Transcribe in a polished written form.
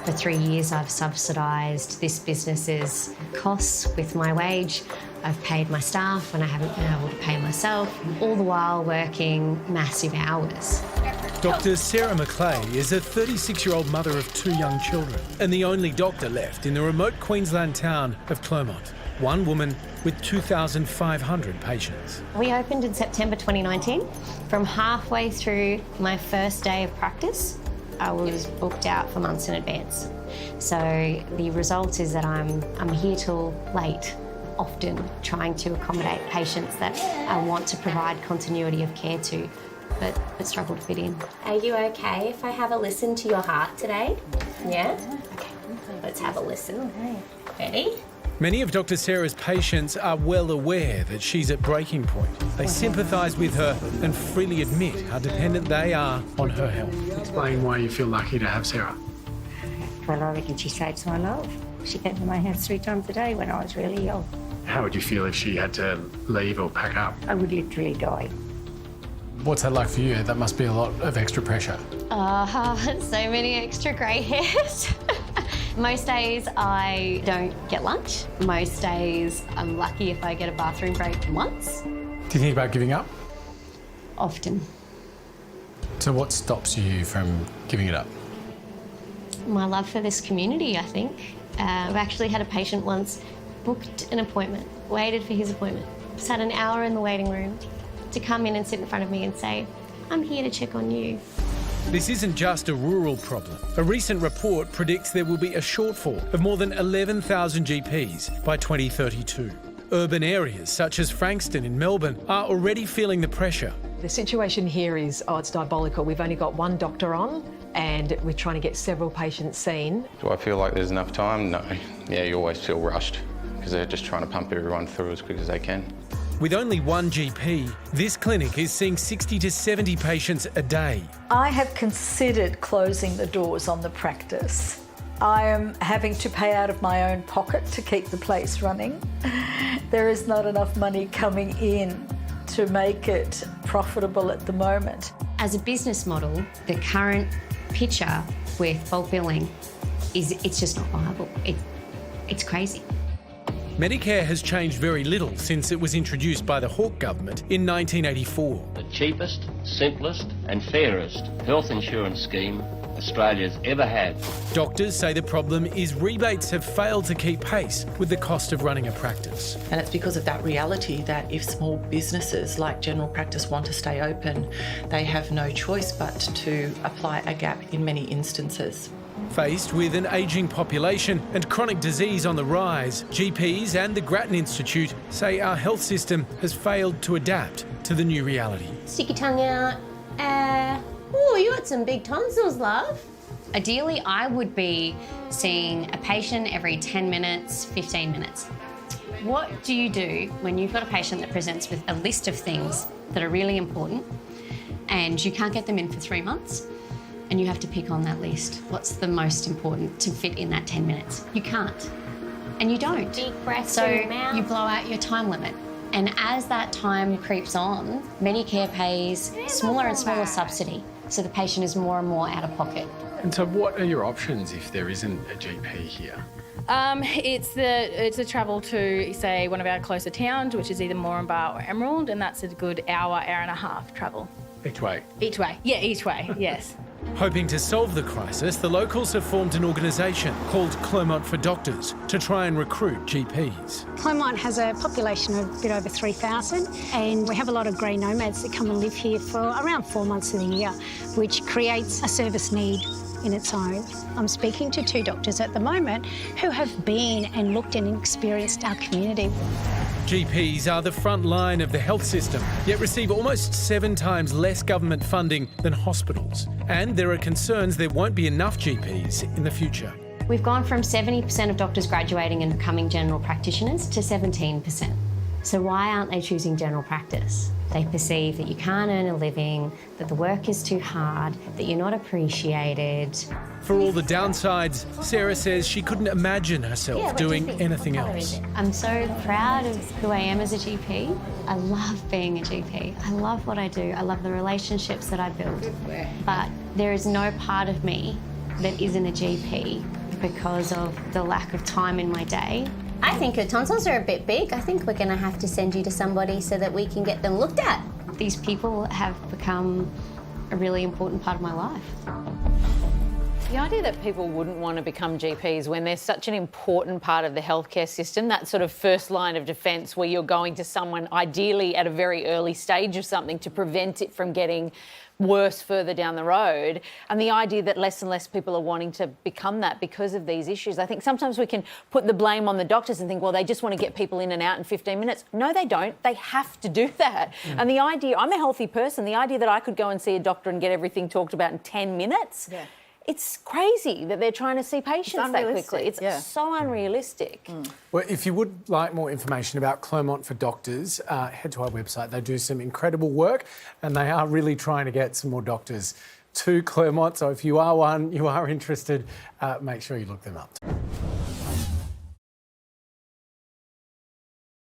For 3 years, I've subsidised this business's costs with my wage. I've paid my staff when I haven't been able to pay myself, all the while working massive hours. Dr. Sarah McClay is a 36-year-old mother of 2 young children and the only doctor left in the remote Queensland town of Clermont. One woman with 2,500 patients. We opened in September 2019. From halfway through my first day of practice, I was booked out for months in advance. So the result is that I'm here till late, often trying to accommodate patients that I want to provide continuity of care to, but struggle to fit in. Are you okay if I have a listen to your heart today? Yeah? Okay, let's have a listen. Ready? Many of Dr. Sarah's patients are well aware that she's at breaking point. They sympathise with her and freely admit how dependent they are on her health. Explain why you feel lucky to have Sarah. Well, I reckon she saves my life. She came to my house 3 times a day when I was really ill. How would you feel if she had to leave or pack up? I would literally die. What's that like for you? That must be a lot of extra pressure. So many extra grey hairs. Most days I don't get lunch. Most days I'm lucky if I get a bathroom break once. Do you think about giving up? Often. So what stops you from giving it up? My love for this community, I think. I've actually had a patient once booked an appointment, waited for his appointment, sat an hour in the waiting room to come in and sit in front of me and say, I'm here to check on you. This isn't just a rural problem. A recent report predicts there will be a shortfall of more than 11,000 GPs by 2032. Urban areas such as Frankston in Melbourne are already feeling the pressure. The situation here is, it's diabolical. We've only got one doctor on and we're trying to get several patients seen. Do I feel like there's enough time? No. Yeah, you always feel rushed because they're just trying to pump everyone through as quick as they can. With only one GP, this clinic is seeing 60 to 70 patients a day. I have considered closing the doors on the practice. I am having to pay out of my own pocket to keep the place running. There is not enough money coming in to make it profitable at the moment. As a business model, the current picture with bulk billing it's just not viable. It's crazy. Medicare has changed very little since it was introduced by the Hawke government in 1984. The cheapest, simplest and fairest health insurance scheme Australia's ever had. Doctors say the problem is rebates have failed to keep pace with the cost of running a practice. And it's because of that reality that if small businesses like general practice want to stay open, they have no choice but to apply a gap in many instances. Faced with an ageing population and chronic disease on the rise, GPs and the Grattan Institute say our health system has failed to adapt to the new reality. Stick your tongue out. Oh, you got some big tonsils, love. Ideally, I would be seeing a patient every 10 minutes, 15 minutes. What do you do when you've got a patient that presents with a list of things that are really important and you can't get them in for 3 months? And you have to pick on that list. What's the most important to fit in that 10 minutes? You can't. And you don't. Deep breaths so through your mouth. You blow out your time limit. And as that time creeps on, Medicare pays smaller and smaller subsidy. So the patient is more and more out of pocket. And so what are your options if there isn't a GP here? It's a travel to, say, one of our closer towns, which is either Moranbah or Emerald, and that's a good hour and a half travel. Each way? Each way. Yeah, each way, yes. Hoping to solve the crisis, the locals have formed an organisation called Clermont for Doctors to try and recruit GPs. Clermont has a population of a bit over 3,000 and we have a lot of grey nomads that come and live here for around 4 months of the year, which creates a service need in its own. I'm speaking to 2 doctors at the moment who have been and looked and experienced our community. GPs are the front line of the health system, yet receive almost 7 times less government funding than hospitals. And there are concerns there won't be enough GPs in the future. We've gone from 70% of doctors graduating and becoming general practitioners to 17%. So why aren't they choosing general practice? They perceive that you can't earn a living, that the work is too hard, that you're not appreciated. For all the downsides, Sarah says she couldn't imagine herself doing anything else. I'm so proud of who I am as a GP. I love being a GP. I love what I do. I love the relationships that I build. But there is no part of me that isn't a GP because of the lack of time in my day. I think your tonsils are a bit big. I think we're going to have to send you to somebody so that we can get them looked at. These people have become a really important part of my life. The idea that people wouldn't want to become GPs when they're such an important part of the healthcare system, that sort of first line of defence where you're going to someone ideally at a very early stage of something to prevent it from getting worse further down the road, and the idea that less and less people are wanting to become that because of these issues. I think sometimes we can put the blame on the doctors and think, well, they just want to get people in and out in 15 minutes. No, they don't. They have to do that. And the idea, I'm a healthy person, the idea that I could go and see a doctor and get everything talked about in 10 minutes, it's crazy that they're trying to see patients that quickly. It's so unrealistic. Well, if you would like more information about Clermont for Doctors, head to our website. They do some incredible work and they are really trying to get some more doctors to Clermont. So if you are one, you are interested, make sure you look them up.